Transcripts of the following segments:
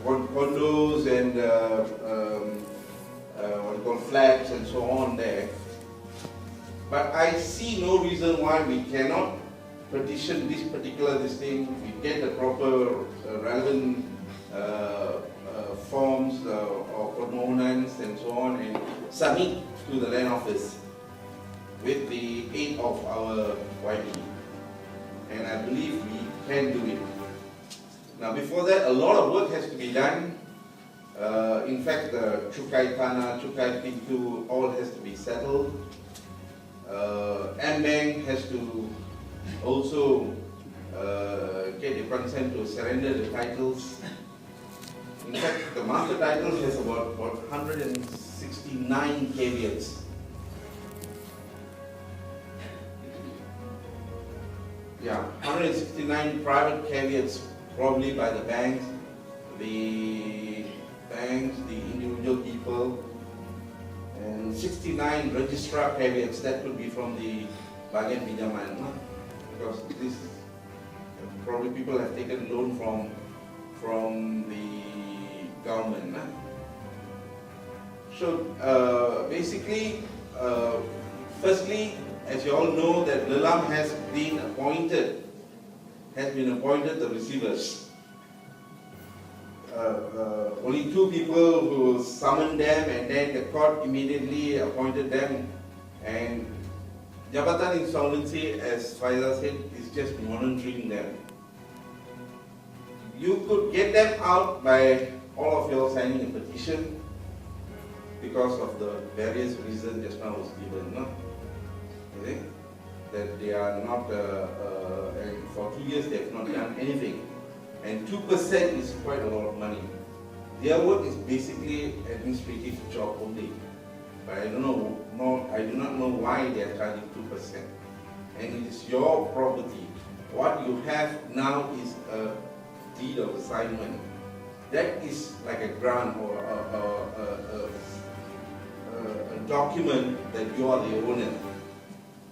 condos and what you call flats and so on there. But I see no reason why we cannot petition this particular thing. We get the proper relevant forms of ordinance and so on and submit to the land office with the aid of our YB. And I believe we can do it. Now before that, a lot of work has to be done. In fact, the Cukai Tanah, Cukai Pintu, all has to be settled. M-Bank has to also get the consent to surrender the titles. In fact, the master title has about 169 caveats. Yeah, 169 private caveats, probably by the banks, the individual people, and 69 registrar caveats. That could be from the Bagian Pinjaman, because this probably people have taken loan from the government. So basically, firstly, as you all know, that Lelam has been appointed the receivers. Only 2 people who summoned them, and then the court immediately appointed them. And Jabatan Insolvency, as Faizal said, is just monitoring them. You could get them out by all of you all signing a petition because of the various reasons just now was given. No? Okay? That they are not, and for 2 years they have not done anything. And 2% is quite a lot of money. Their work is basically administrative job only. But I do not know why they are charging 2%. And it is your property. What you have now is a deed of assignment. That is like a grant or a document that you are the owner.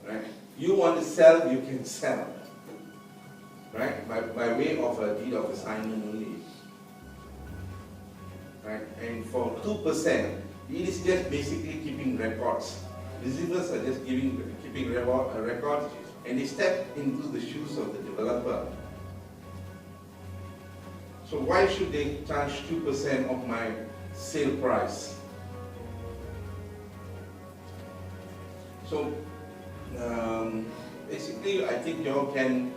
Right? You want to sell, you can sell. Right? By way of a deed of assignment only. Right? And for 2%, it is just basically keeping records. Receivers are just keeping records, and they step into the shoes of the developer. So why should they charge 2% of my sale price? So basically, I think you all can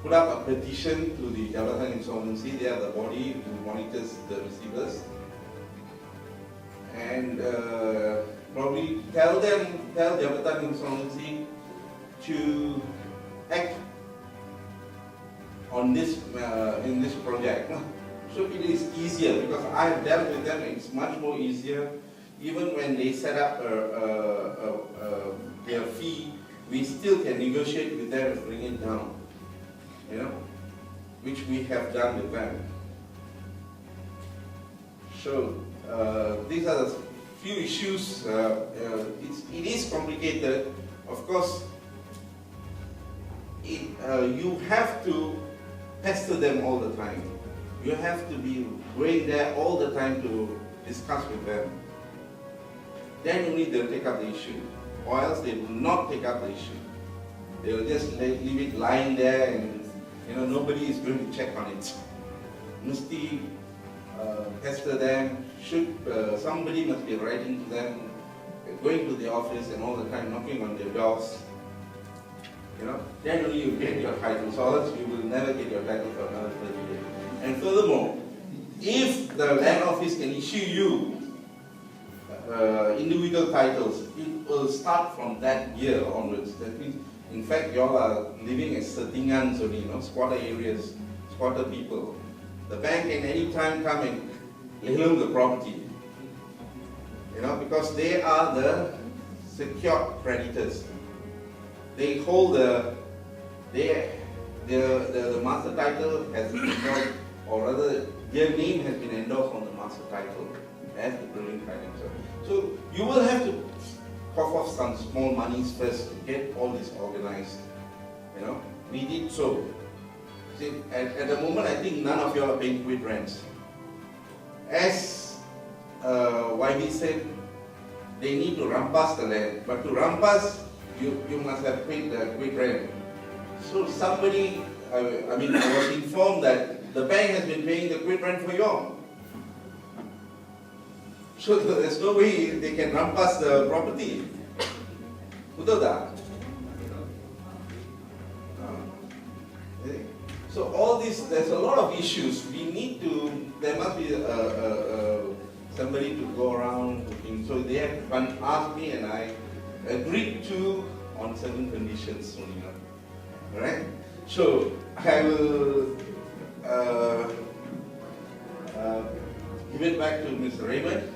put up a petition to the Jabatan Insolvency. They are the body who monitors the receivers, and probably tell Jabatan Insolvency to act on this in this project. So it is easier because I have dealt with them. It's much more easier. Even when they set up their fee, we still can negotiate with them and bring it down, which we have done with them. So these are the few issues. It is complicated. Of course, you have to pester them all the time. You have to be going there all the time to discuss with them. Then only they'll take up the issue, or else they will not take up the issue. They will just leave it lying there, and nobody is going to check on it. Must pester them. Somebody must be writing to them, going to the office and all the time knocking on their doors. Then only you get your titles, or else you will never get your title for another 30 years. And furthermore, if the land office can issue you individual titles, it will start from that year onwards. That means, in fact, you all are living as setingans only, squatter areas, squatter people. The bank can any time come and loan the property, because they are the secured creditors. They hold the master title has been endorsed, or rather, their name has been endorsed on the master title as the building financier. So you will have to cough off some small monies first to get all this organized. We did so. See, at the moment, I think none of you are paying quit rents. As YB said, they need to rampas the land, but to rampas, you must have paid the quit rent. So somebody, I was informed that the bank has been paying the quit rent for you all. So there's no way they can rampas the property. Betul tak? So all this, there's a lot of issues. There must be somebody to go around looking. So they have asked me and I agreed to on certain conditions only. Alright? So I will give it back to Mr. Raymond.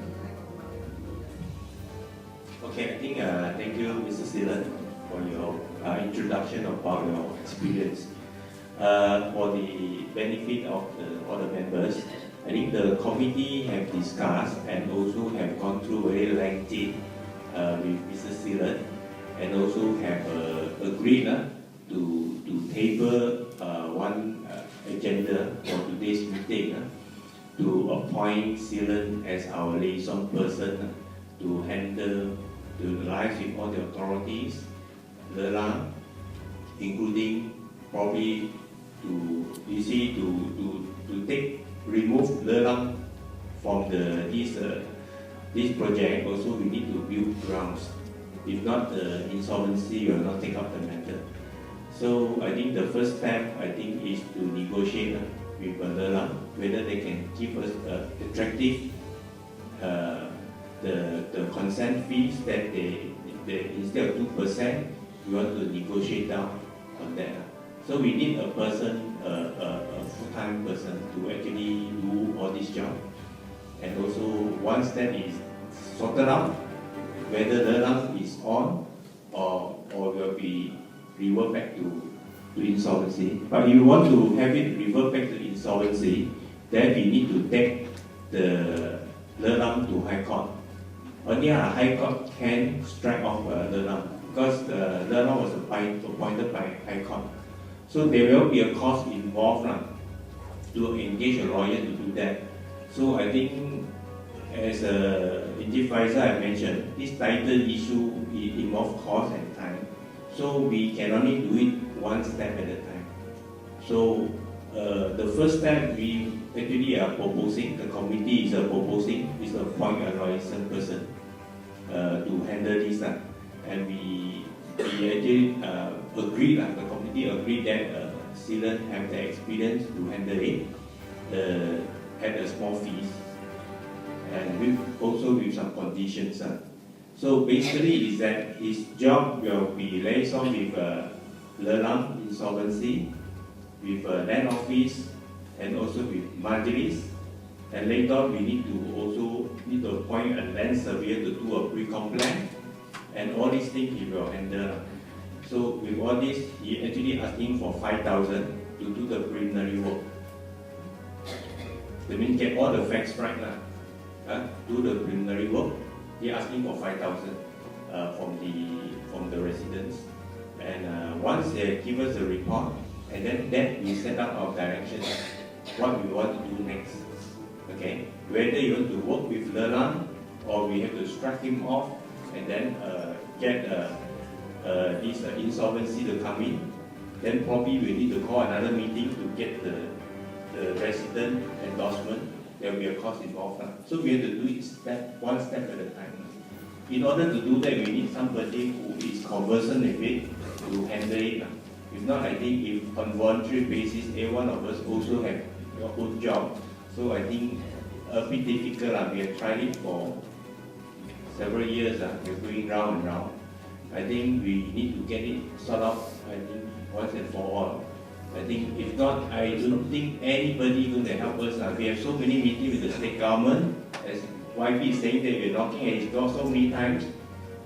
Okay, I think thank you, Mr. Silan, for your introduction about your experience. For the benefit of all the members, I think the committee have discussed and also have gone through very lengthy with Mr. Silan, and also have agreed to table one agenda for today's meeting to appoint Silan as our liaison person to handle the liaise with all the authorities, including probably to remove Lelang from this project. Also, we need to build grounds. If not, the insolvency will not take up the matter. So I think the first step, is to negotiate with Lelang whether they can give us attractive the consent fees that they instead of 2%, we want to negotiate down on that. So we need a person, a full-time person to actually do all this job. And also once that is sorted out, whether the alarm is on or will be revert back to insolvency. But if you want to have it revert back to insolvency, then we need to take the alarm to High Court. Only a High Court can strike off the alarm because the alarm was appointed by High Court. So there will be a cost involved to engage a lawyer to do that. So I think, as Chief Faisal I mentioned, this title issue involves cost and time. So we can only do it one step at a time. So the first step we actually are proposing, the committee is proposing, is to appoint a licensed person to handle this. And we actually agreed, the committee agreed that Silan have the experience to handle it at a small fees, and also with some conditions. So basically is that his job will be liaison with Lelang insolvency, with land office, and also with Majlis. And later on we need to appoint a land surveyor to do a pre-com plan, and all these things he will handle. So with all this, he actually asking for 5,000 to do the preliminary work. That means get all the facts right do the preliminary work. He asking for 5,000 from the residents. And once they give us a report, and then we set up our direction, what we want to do next. Okay, whether you want to work with Lelang or we have to strike him off and then get this insolvency to come in, then probably we need to call another meeting to get the resident endorsement. There will be a cost involved. So we have to do it one step at a time. In order to do that, we need somebody who is conversant with it to handle it. If not, I think if on voluntary basis, every one of us also have your own job. So I think a bit difficult. We have tried it for several years. We're going round and round. I think we need to get it sorted out, I think, once and for all. I think if not, I don't think anybody going to help us. We have so many meetings with the state government, as YP is saying that we're knocking at his door so many times,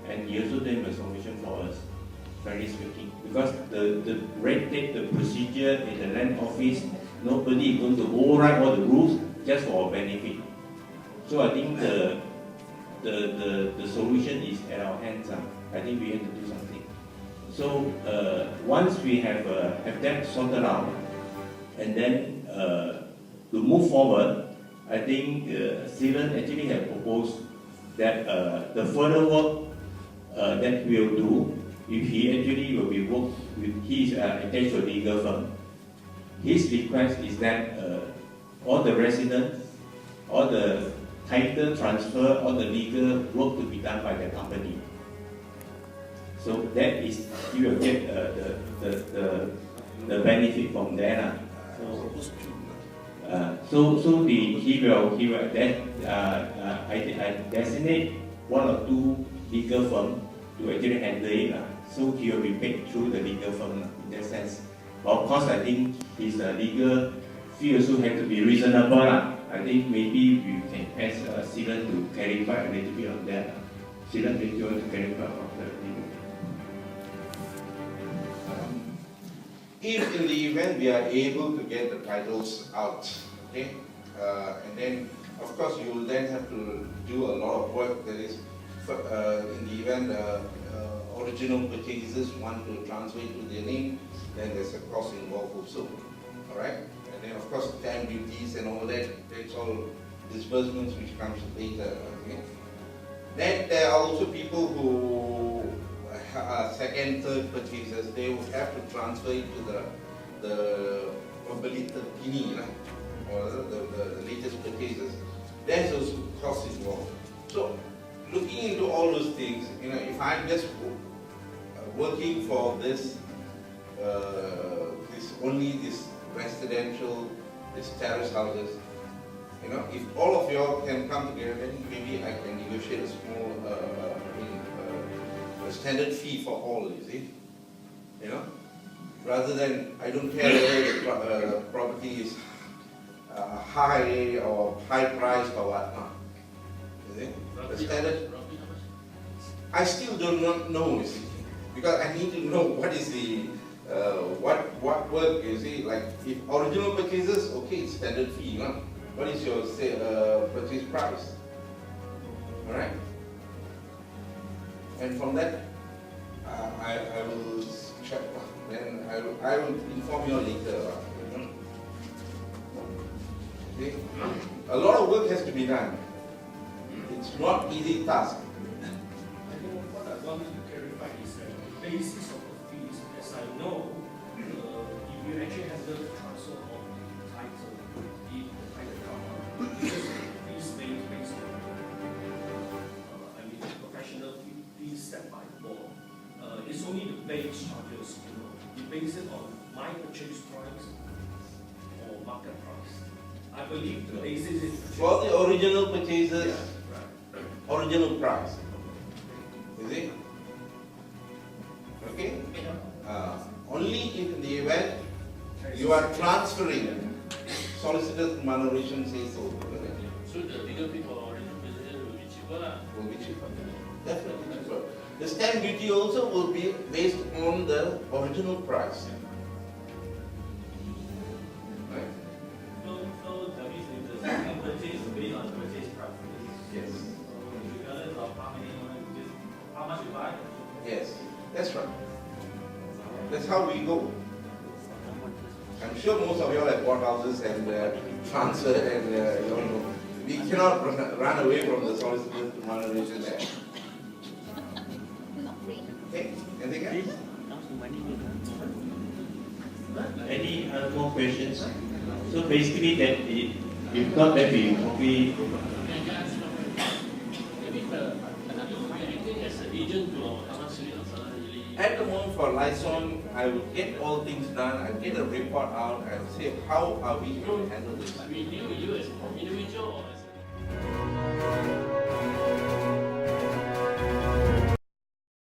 and he also didn't have a solution for us, frankly speaking. Because the red tape, the procedure in the land office, nobody is going to override all the rules just for our benefit. So I think the solution is at our hands. I think we have to do something. So once we have that sorted out, And then to move forward, I think Siren actually have proposed that the further work that we will do, if he actually will be worked with, he is attached to a legal firm. His request is that all the residents, all the title transfer, all the legal work to be done by the company. So that is, you will get the benefit from there. He will then I designate one or two legal firms to actually handle it. So he will be paid through the legal firm in that sense. But of course, I think his legal fee also has to be reasonable. I think maybe we can ask Siren to clarify a little bit on that. Siren, maybe you want to clarify on that. If in the event we are able to get the titles out, okay, and then of course you will then have to do a lot of work. That is, in the event original purchasers want to transfer it to their name, then there's a cost involved also. All right, and then of course stamp duties and all that. That's all disbursements which comes later. Okay, then there are also people who second, third purchases, they will have to transfer it to the Pini, or the latest purchases. There's also cost involved. So, looking into all those things, if I'm just working for this, this residential, this terrace houses, if all of y'all can come together, then maybe I can negotiate a small standard fee for all, you see, rather than, I don't care whether the property is high or high priced or whatnot, you see, the standard, I still do not know, you see, because I need to know what is the, what work, you see, like if original purchases, okay, it's standard fee, what is your purchase price, alright? And from that, I will check. Then I will inform you later. Okay? A lot of work has to be done. It's not easy task. I think what I want to clarify is the basis of the fees. As I know, if you actually have the transfer of the title, the title cover, fees based on professional fees set by law. It's only the base charges, you base it on my purchase price or market price. I believe the basis is for the original purchases, yeah, right. original price. Is it? Okay? Only if in the event you are transferring, solicitor's remuneration says so. So the legal fee for original purchases will be cheaper? Will be cheaper. Definitely cheaper. The stamp duty also will be based on the original price. Right? So that means if the second purchase is based on the purchase price. Yes. Regardless of how much you buy? Yes, that's right. That's how we go. I'm sure most of you all have bought houses and transferred and we cannot run away from the solicitor's remuneration there. Okay, anything else? Any other more questions? So basically that we thought that we probably At the moment for liaison, I will get all things done, I'll get a report out, I'll say how are we going to handle this. We deal with you as an individual or as a